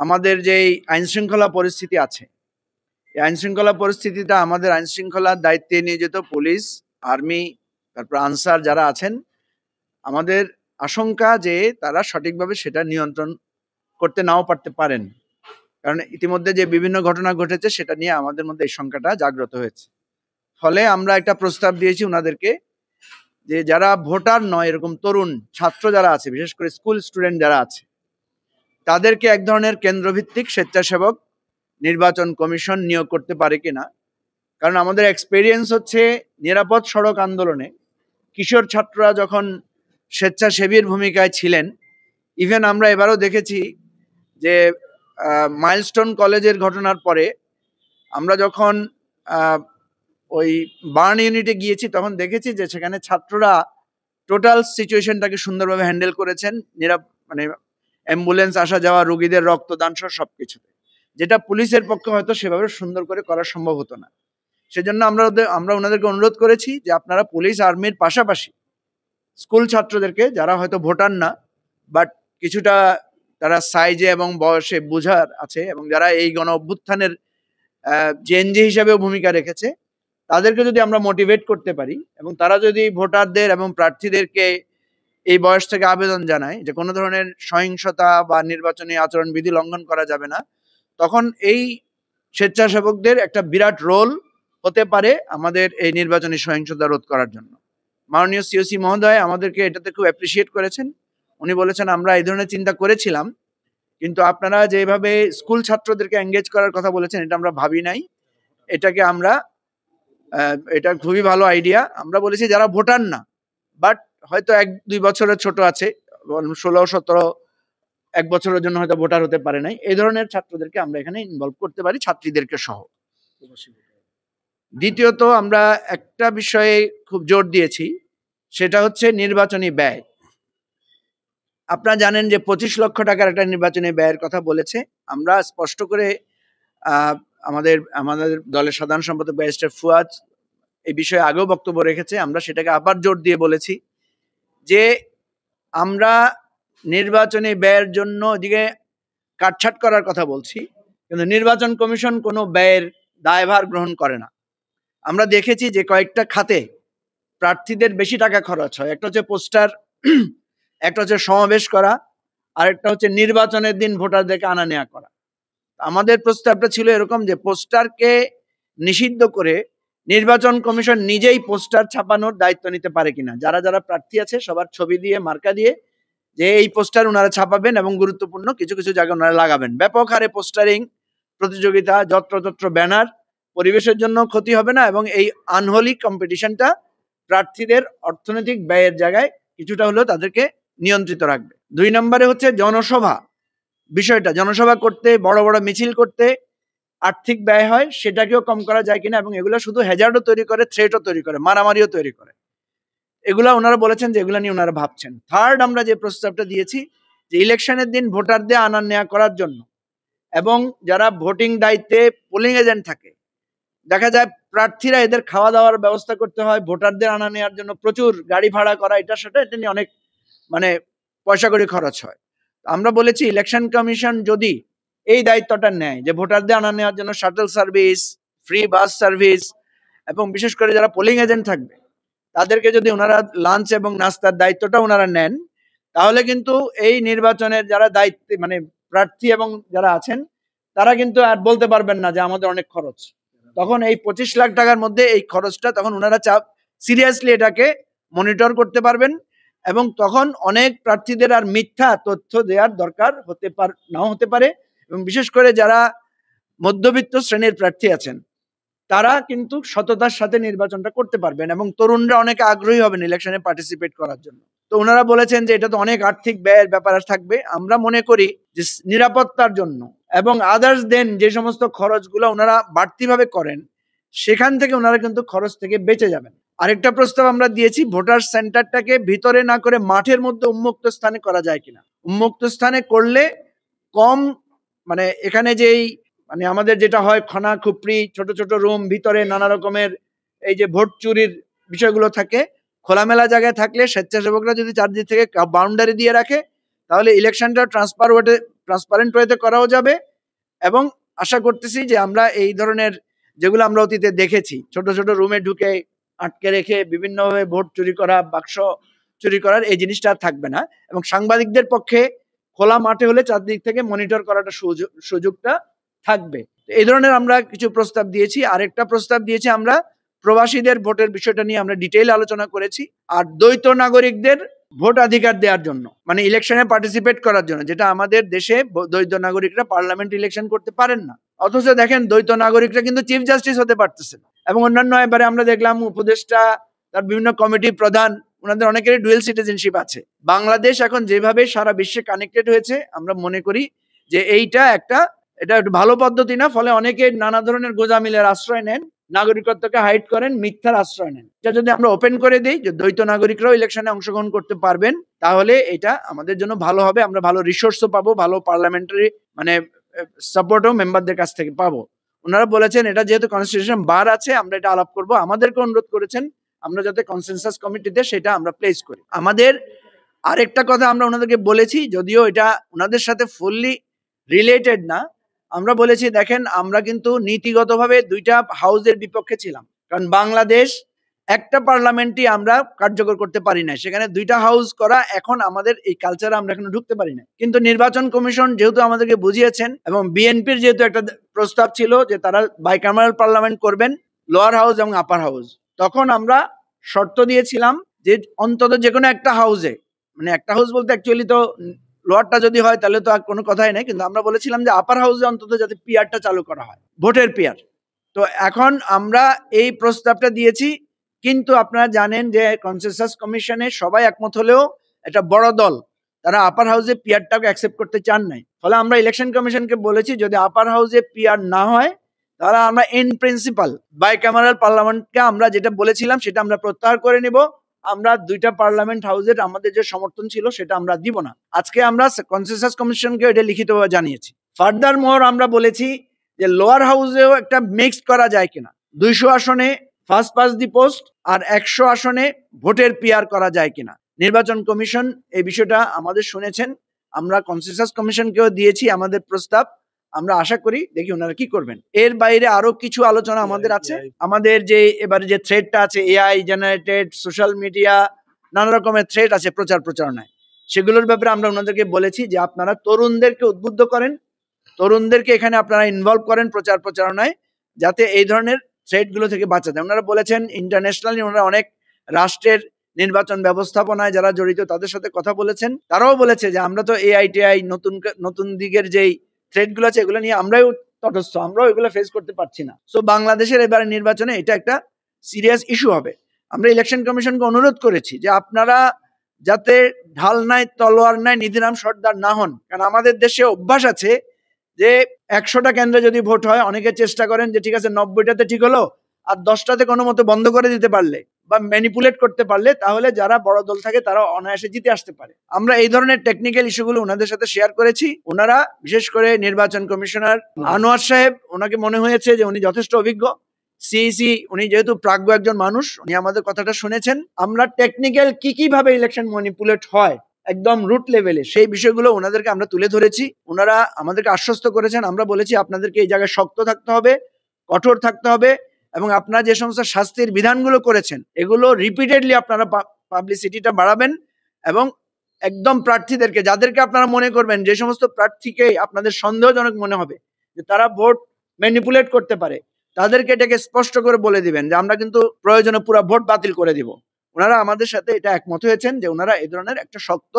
আমাদের যে আইন শৃঙ্খলা পরিস্থিতি আছে, এই আইন শৃঙ্খলা পরিস্থিতিটা আমাদের আইন শৃঙ্খলার দায়িত্বে নিয়োজিত পুলিশ, আর্মি, তারপর আনসার যারা আছেন, আমাদের আশঙ্কা যে তারা সঠিকভাবে সেটা নিয়ন্ত্রণ করতে নাও পারতে পারেন। কারণ ইতিমধ্যে যে বিভিন্ন ঘটনা ঘটেছে সেটা নিয়ে আমাদের মধ্যে এই শঙ্কাটা জাগ্রত হয়েছে। ফলে আমরা একটা প্রস্তাব দিয়েছি ওনাদেরকে যে যারা ভোটার নয়, এরকম তরুণ ছাত্র যারা আছে, বিশেষ করে স্কুল স্টুডেন্ট যারা আছে, তাদেরকে এক ধরনের কেন্দ্রভিত্তিক স্বেচ্ছাসেবক নির্বাচন কমিশন নিয়োগ করতে পারে কিনা। কারণ আমাদের এক্সপেরিয়েন্স হচ্ছে নিরাপদ সড়ক আন্দোলনে কিশোর ছাত্ররা যখন স্বেচ্ছাসেবীর ভূমিকায় ছিলেন, ইভেন আমরা এবারও দেখেছি যে মাইলস্টোন কলেজের ঘটনার পরে আমরা যখন ওই বার্ন ইউনিটে গিয়েছি তখন দেখেছি যে সেখানে ছাত্ররা টোটাল সিচুয়েশনটাকে সুন্দরভাবে হ্যান্ডেল করেছেন, মানে অ্যাম্বুলেন্স আসা যাওয়া, রোগীদের রক্তদান সহ সবকিছুতে, যেটা পুলিশের পক্ষে হয়তো সেভাবে সুন্দর করে করা সম্ভব হতো না। সেজন্য আমরা ওনাদেরকে অনুরোধ করেছি যে আপনারা পুলিশ আর্মির পাশাপাশি স্কুল ছাত্রদেরকে, যারা হয়তো ভোটার না বাট কিছুটা তারা সাইজে এবং বয়সে বুঝার আছে এবং যারা এই গণ অভ্যুত্থানের জেএনজি হিসাবেও ভূমিকা রেখেছে, তাদেরকে যদি আমরা মোটিভেট করতে পারি এবং তারা যদি ভোটারদের এবং প্রার্থীদেরকে এই বয়স থেকে আবেদন জানায় যে কোনো ধরনের সহিংসতা বা নির্বাচনী আচরণবিধি লঙ্ঘন করা যাবে না, তখন এই স্বেচ্ছাসেবকদের একটা বিরাট রোল হতে পারে আমাদের এই নির্বাচনী সহিংসতা রোধ করার জন্য। মাননীয় সিওসি মহোদয় আমাদেরকে এটাতে খুব অ্যাপ্রিসিয়েট করেছেন। উনি বলেছেন আমরা এই ধরনের চিন্তা করেছিলাম, কিন্তু আপনারা যেভাবে স্কুল ছাত্রদেরকে এঙ্গেজ করার কথা বলেছেন এটা আমরা ভাবি নাই। এটাকে আমরা এটা খুবই ভালো আইডিয়া। আমরা বলেছি যারা ভোটার না বাট হয়তো 1-2 বছরের ছোট আছে, 16-17, 1 বছরের জন্য হয়তো ভোটার হতে পারে নাই, এই ধরনের ছাত্রদেরকে আমরা এখানে ইনভলভ করতে পারি, ছাত্রীদেরকে সহ। দ্বিতীয়ত আমরা একটা বিষয়ে খুব জোর দিয়েছি, সেটা হচ্ছে নির্বাচনী ব্যয়। আপনারা জানেন যে 25 লক্ষ টাকার একটা নির্বাচনী ব্যয়ের কথা বলেছে। আমরা স্পষ্ট করে আমাদের দলের সাধারণ সম্পাদক ব্যারিস্টার ফুয়াদ এই বিষয়ে আগেও বক্তব্য রেখেছে, আমরা সেটাকে আবার জোর দিয়ে বলেছি যে আমরা নির্বাচনী ব্যয়ের জন্য ওদিকে কাটছাট করার কথা বলছি, কিন্তু নির্বাচন কমিশন কোনো ব্যয়ের দায়ভার গ্রহণ করে না। আমরা দেখেছি যে কয়েকটা খাতে প্রার্থীদের বেশি টাকা খরচ হয়। একটা হচ্ছে পোস্টার, একটা হচ্ছে সমাবেশ করা, আর একটা হচ্ছে নির্বাচনের দিন ভোটারদেরকে আনা নেওয়া করা। আমাদের প্রস্তাবটা ছিল এরকম যে পোস্টারকে নিষিদ্ধ করে নির্বাচন কমিশন নিজেই পোস্টার ছাপানোর দায়িত্ব নিতে পারে কিনা, যারা যারা প্রার্থী আছে সবার ছবি দিয়ে মার্কা দিয়ে যে এই পোস্টার ওনারা ছাপাবেন এবং গুরুত্বপূর্ণ কিছু কিছু জায়গায় ওনারা লাগাবেন। ব্যাপক হারে পোস্টারিং প্রতিযোগিতা, যত্রতত্র ব্যানার, পরিবেশের জন্য ক্ষতি হবে না এবং এই আনহোলি কম্পিটিশনটা প্রার্থীদের অর্থনৈতিক ব্যয়ের জায়গায় কিছুটা হলেও তাদেরকে নিয়ন্ত্রিত রাখবে। 2 নম্বরে হচ্ছে জনসভা বিষয়টা, জনসভা করতে, বড় বড় মিছিল করতে আর্থিক ব্যয় হয়, সেটাকেও কম করা যায় কিনা, এবং এগুলো শুধু হ্যাজার্ডও তৈরি করে, থ্রেটও তৈরি করে, মারামারিও তৈরি করে। এগুলা ওনারা বলেছেন যে এগুলা নিয়ে ওনারা ভাবছেন। থার্ড, আমরা যে প্রস্তাবটা দিয়েছি যে ইলেকশনের দিন ভোটারদের আনা নেওয়া করার জন্য এবং যারা ভোটিং দায়িত্বে পোলিং এজেন্ট থাকে, দেখা যায় প্রার্থীরা এদের খাওয়া দাওয়ার ব্যবস্থা করতে হয়, ভোটারদের আনা নেওয়ার জন্য প্রচুর গাড়ি ভাড়া করা, এটা নিয়ে অনেক পয়সা করে খরচ হয়। আমরা বলেছি ইলেকশন কমিশন যদি এই দায়িত্বটা নেয় যে ভোটারদের আনা নেওয়ার জন্য shuttle service, free bus service, এবং বিশেষ করে যারা পোলিং এজেন্ট থাকবে তাদেরকে যদি ওনারা লাঞ্চ এবং নাস্তার দায়িত্বটা ওনারা নেন, তাহলে কিন্তু এই নির্বাচনের যারা দায়িত্বে প্রার্থী এবং যারা আছেন তারা কিন্তু আর বলতে পারবেন না যে আমাদের অনেক খরচ। তখন এই 25 লাখ টাকার মধ্যে এই খরচটা তখন ওনারা সিরিয়াসলি এটাকে মনিটর করতে পারবেন এবং তখন অনেক প্রার্থীদের আর মিথ্যা তথ্য দেওয়ার দরকার নাও হতে পারে, এবং বিশেষ করে যারা মধ্যবিত্ত শ্রেণীর প্রার্থী আছেন তারা কিন্তু সততার সাথে নির্বাচনটা করতে পারবেন এবং তরুণরা অনেকে আগ্রহী হবেন ইলেকশনে পার্টিসিপেট করার জন্য। তো ওনারা বলেছেন যে এটা তো অনেক আর্থিক ব্যয়ের ব্যাপার থাকবে। আমরা মনে করি যে নিরাপত্তার জন্য এবং আদার্স দেন যে সমস্ত খরচগুলো ওনারা বাড়তিভাবে করেন সেখান থেকে ওনারা কিন্তু খরচ থেকে বেঁচে যাবেন। আরেকটা প্রস্তাব আমরা দিয়েছি, ভোটার সেন্টারটাকে ভিতরে না করে মাঠের মধ্যে উন্মুক্ত স্থানে করা যায় কিনা। উন্মুক্ত স্থানে করলে কম এখানে যেই আমাদের যেটা হয় খনা খুপড়ি, ছোট ছোট রুম, ভিতরে নানা রকমের এই যে ভোট চুরির বিষয়গুলো থাকে, খোলামেলা জায়গায় থাকলে স্বেচ্ছাসেবকরা যদি চারদিক থেকে বাউন্ডারি দিয়ে রাখে তাহলে ইলেকশনটা ট্রান্সপারেন্ট ওয়েতে করাও যাবে। এবং আশা করতেছি যে আমরা এই ধরনের যেগুলো আমরা অতীতে দেখেছি, ছোট ছোট রুমে ঢুকে আটকে রেখে বিভিন্নভাবে ভোট চুরি করা, বাক্স চুরি করার এই জিনিসটা আর থাকবে না। এবং সাংবাদিকদের পক্ষে খোলা মাঠে হলে চারদিক থেকে মনিটর করাটা সুযোগটা থাকবে। এই ধরনের আমরা কিছু প্রস্তাব দিয়েছি। আরেকটা প্রস্তাব দিয়েছি আমরা প্রবাসীদের ভোটের বিষয়টা নিয়ে আমরা ডিটেইল আলোচনা করেছি। আর দ্বৈত নাগরিকদের ভোটাধিকার দেওয়ার জন্য, মানে ইলেকশনে পার্টিসিপেট করার জন্য, যেটা আমাদের দেশে দ্বৈত নাগরিকরা পার্লামেন্ট ইলেকশন করতে পারেন না। অথচ দেখেন দ্বৈত নাগরিকরা কিন্তু চিফ জাস্টিস হতে পারতেছে না। এবং অন্যান্য এবারে আমরা দেখলাম উপদেষ্টা, তার বিভিন্ন কমিটি প্রধান, ওনাদের অনেকেরই ডুয়েল সিটিজেনশিপ আছে। বাংলাদেশ এখন যেভাবে সারা বিশ্বে কানেক্টেড হয়েছে, আমরা মনে করি যে এটা একটা ভালো পদ্ধতি না। ফলে অনেকে নানা ধরনের গোঁজামিলের আশ্রয় নেন, নাগরিকত্বকে হাইড করেন, মিথ্যার আশ্রয় নেন। এটা যদি আমরা ওপেন করে দিই যে দ্বৈত নাগরিকরাও ইলেকশনে অংশগ্রহণ করতে পারবেন, তাহলে এটা আমাদের জন্য ভালো হবে। আমরা ভালো রিসোর্সও পাবো, ভালো পার্লামেন্টারি মানে সাপোর্টও মেম্বারদের কাছ থেকে পাবো। ওনারা বলেছেন এটা যেহেতু কনস্টিটিউশন বার আছে, আমরা এটা আলাপ করবো। আমাদেরকে অনুরোধ করেছেন আমরা যাতে কনসেনসাস কমিটিতে সেটা আমরা প্লেস করি। আমাদের আরেকটা কথা আমরা ওনাদেরকে বলেছি, যদিও এটা ওনাদের সাথে ফুললি রিলেটেড না। আমরা বলেছি দেখেন, আমরা কিন্তু নীতিগতভাবে দুইটা হাউসের বিপক্ষে ছিলাম। কারণ বাংলাদেশ একটা পার্লামেন্টই আমরা কার্যকর করতে পারি না, সেখানে দুইটা হাউস করা এখন আমাদের এই কালচারে আমরা এখনো ঢুকতে পারি না। কিন্তু নির্বাচন কমিশন যেহেতু আমাদেরকে বুঝিয়েছেন, এবং বিএনপির যেহেতু একটা প্রস্তাব ছিল যে তারা বাইকামারাল পার্লামেন্ট করবেন, লোয়ার হাউস এবং আপার হাউস, তখন আমরা শর্ত দিয়েছিলাম যে অন্তত যে কোনো একটা হাউসে, মানে একটা হাউস বলতে অ্যাকচুয়ালি তো লোয়ারটা যদি হয় তাহলে তো আর কোনো কথাই নেই, কিন্তু আমরা বলেছিলাম যে আপার হাউসে অন্তত যাতে পিআরটা চালু করা হয়, ভোটের পিআর। তো এখন আমরা এই প্রস্তাবটা দিয়েছি, কিন্তু আপনারা জানেন যে কনসেনসাস কমিশনে সবাই একমত হলেও একটা বড় দল তারা আপার হাউসে পিআরটাকে অ্যাকসেপ্ট করতে চান নাই। ফলে আমরা ইলেকশন কমিশনকে বলেছি যদি আপার হাউসে পিআর না হয় তাহলে আমরা ইন প্রিন্সিপাল বাইক্যামারাল পার্লামেন্টকে আমরা যেটা বলেছিলাম সেটা আমরা প্রত্যাহার করে নিব। আমরা দুইটা পার্লামেন্ট হাউসের আমাদের যে সমর্থন ছিল সেটা আমরা দিব না। আজকে আমরা কনসেনসাস কমিশনকে এটা লিখিতভাবে জানিয়েছি। ফার্দার মোর আমরা বলেছি যে লোয়ার হাউসেও একটা মিক্সড করা যায় কিনা, 200 আসনে ফার্স্ট পাস দি পোস্ট আর 100 আসনে ভোটের পিআর করা যায় কিনা। নির্বাচন কমিশন এই বিষয়টা আমাদের শুনেছেন, আমরা কনসেনসাস কমিশনকেও দিয়েছি আমাদের প্রস্তাব। আমরা আশা করি দেখি ওনারা কি করবেন। এর বাইরে আরো কিছু আলোচনা আমাদের আছে। আমাদের যে এবারে যে থ্রেডটা আছে, এআই জেনারেটেড সোশ্যাল মিডিয়া, নানা রকমের থ্রেড আছে প্রচার প্রচারণায়, সেগুলোর ব্যাপারে আমরা ওনাদেরকে বলেছি যে আপনারা তরুণদেরকে উদ্বুদ্ধ করেন, তরুণদেরকে এখানে আপনারা ইনভলভ করেন প্রচার প্রচারণায়, যাতে এই ধরনের থ্রেডগুলো থেকে বাঁচা যায়। ওনারা বলেছেন ইন্টারন্যাশনালি ওনারা অনেক রাষ্ট্রের নির্বাচন ব্যবস্থাপনায় যারা জড়িত তাদের সাথে কথা বলেছেন, তারাও বলেছে যে আমরা তো এআই টিআই নতুন দিকের যেই থ্রেডগুলো আছে এগুলো নিয়ে আমরাও তটস্থ, আমরাও এগুলো ফেস করতে পারছি না। সো বাংলাদেশের এবারে নির্বাচনে এটা একটা সিরিয়াস ইস্যু হবে। আমরা ইলেকশন কমিশনকে অনুরোধ করেছি যে আপনারা যাতে ঢাল নাই তলোয়ার নাই নিধিরাম সর্দার না হন। কারণ আমাদের দেশে অভ্যাস আছে যে 100টা কেন্দ্রে যদি ভোট হয় অনেকে চেষ্টা করেন যে ঠিক আছে 90টাতে ঠিক হলো, আর 10টাতে কোনো মতো বন্ধ করে দিতে পারলে বা ম্যানিপুলেট করতে পারলে তাহলে যারা বড় দল থাকে তারা অনায়াসে জিতে আসতে পারে। আমরা এই ধরনের টেকনিক্যাল ইস্যুগুলো ওনাদের সাথে শেয়ার করেছি। ওনারা বিশেষ করে নির্বাচন কমিশনার আনোয়ার সাহেব, ওনাকে মনে হয়েছে যে উনি যথেষ্ট অভিজ্ঞ সিইসি, উনি যেহেতু প্রাজ্ঞ একজন মানুষ, উনি আমাদের কথাটা শুনেছেন। আমরা টেকনিক্যাল কি ভাবে ইলেকশন ম্যানিপুলেট হয় একদম রুট লেভেলে সেই বিষয়গুলো ওনাদেরকে আমরা তুলে ধরেছি। ওনারা আমাদেরকে আশ্বস্ত করেছেন। আমরা বলেছি আপনাদেরকে এই জায়গায় শক্ত থাকতে হবে, কঠোর থাকতে হবে, এবং আপনারা যে সমস্ত শাস্তির বিধানগুলো করেছেন এগুলো রিপিটেডলি আপনারা পাবলিসিটিটা বাড়াবেন, এবং একদম প্রার্থীদেরকে যাদেরকে আপনারা মনে করবেন যে সমস্ত প্রার্থীকে আপনাদের সন্দেহজনক মনে হবে যে তারা ভোট ম্যানিপুলেট করতে পারে, তাদেরকে এটাকে স্পষ্ট করে বলে দিবেন যে আমরা কিন্তু প্রয়োজনে পুরো ভোট বাতিল করে দিব। ওনারা আমাদের সাথে এটা একমত হয়েছেন যে ওনারা এই ধরনের একটা শক্ত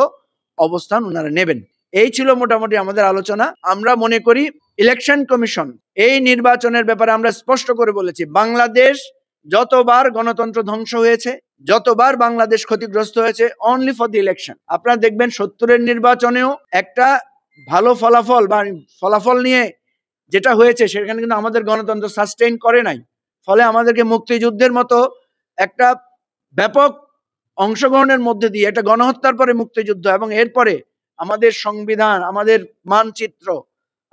অবস্থান ওনারা নেবেন। এই ছিল মোটামুটি আমাদের আলোচনা। আমরা মনে করি ইলেকশন কমিশন এই নির্বাচনের ব্যাপারে আমরা স্পষ্ট করে বলেছি, বাংলাদেশ যতবার গণতন্ত্র ধ্বংস হয়েছে, যতবার বাংলাদেশ ক্ষতিগ্রস্ত হয়েছে, অনলি ফর দি ইলেকশন। আপনারা দেখবেন 70-এর নির্বাচনেও একটা ভালো ফলাফল নিয়ে যেটা হয়েছে সেখানে কিন্তু আমাদের গণতন্ত্র সাস্টেইন করে নাই। ফলে আমাদেরকে মুক্তিযুদ্ধের মতো একটা ব্যাপক অংশগ্রহণের মধ্যে দিয়ে একটা গণহত্যার পরে মুক্তিযুদ্ধ, এবং এরপরে আমাদের সংবিধান, আমাদের মানচিত্র,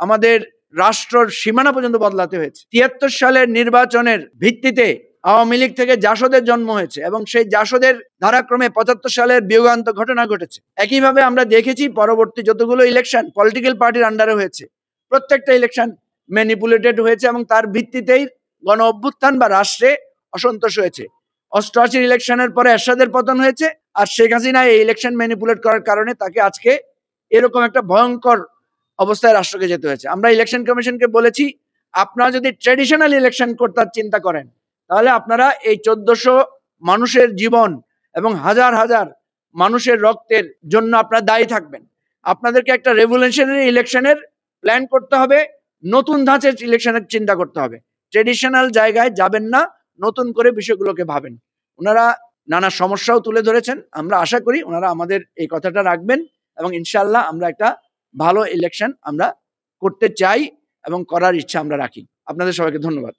আমাদের রাষ্ট্রের সীমানা পর্যন্ত বদলাতে হয়েছে। 73 সালের নির্বাচনের ভিত্তিতে আওয়ামী লীগ থেকে জাসদের জন্ম হয়েছে এবং সেই জাসদের ধারাক্রমে ৭৫ সালের বিয়োগান্ত ঘটনা ঘটেছে। একইভাবে আমরা দেখেছি পরবর্তী যতগুলো ইলেকশন পলিটিক্যাল পার্টির আন্ডারে হয়েছে, প্রত্যেকটা ইলেকশন ম্যানিপুলেটেড হয়েছে এবং তার ভিত্তিতেই গণ অভ্যুত্থান বা রাষ্ট্রে অসন্তোষ হয়েছে। ৮৮ ইলেকশনের পরে এরশাদের পতন হয়েছে, আর শেখ হাসিনা এই ইলেকশন ম্যানিপুলেট করার কারণে তাকে আজকে এরকম একটা ভয়ঙ্কর অবস্থায় রাষ্ট্রকে যেতে হয়েছে। আমরা ইলেকশন কমিশনকে বলেছি, আপনারা যদি ট্রেডিশনাল ইলেকশন করতে চিন্তা করেন তাহলে আপনারা এই ১৪০০ মানুষের জীবন এবং হাজার হাজার মানুষের রক্তের জন্য আপনারা দায়ী থাকবেন। আপনাদেরকে একটা রেভলিউশনারি ইলেকশনের প্ল্যান করতে হবে, নতুন ধাঁচের ইলেকশনের চিন্তা করতে হবে। ট্রেডিশনাল জায়গায় যাবেন না, নতুন করে বিষয়গুলোকে ভাবেন। ওনারা নানা সমস্যাও তুলে ধরেছেন, আমরা আশা করি ওনারা আমাদের এই কথাটা রাখবেন এবং ইনশাআল্লাহ আমরা একটা ভালো ইলেকশন আমরা করতে চাই এবং করার ইচ্ছা আমরা রাখি। আপনাদের সবাইকে ধন্যবাদ।